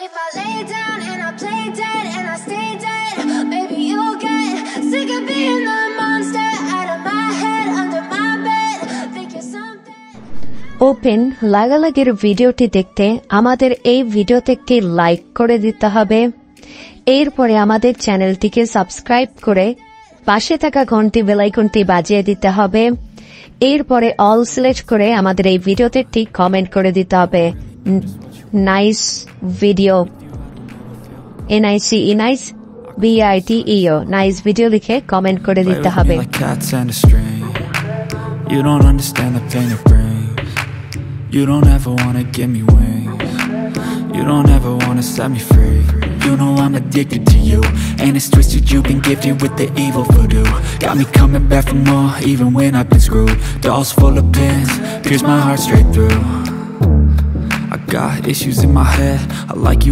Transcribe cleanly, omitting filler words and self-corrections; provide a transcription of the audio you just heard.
But if I lay down and I play dead and I stay dead, maybe you'll get sick of being the monster out of my head, under my bed. Think you're something. Open লাগালাগির ভিডিওটি দেখতে আমাদের এই ভিডিওতে একটি like করে দিতে হবে। এরপরে আমাদের চ্যানেলটিকে সাবস্ক্রাইব করে পাশে থাকা ঘন্টি বেল আইকনটি বাজিয়ে দিতে হবে। এরপরে অল সিলেক্ট করে আমাদের এই ভিডিওতে একটি কমেন্ট করে দিতে হবে। Nice video, NICE nice BITEO nice video লিখে কমেন্ট করে দিতে হবে। You don't understand the pain it brings. You don't ever wanna give me wings. You don't ever wanna set me free. You know I'm addicted to you, and it's twisted, you've been gifted with the evil voodoo. Got me coming back for more, even when I've been screwed. Dolls full of pins, pierce my heart straight through. I got issues in my head, I like you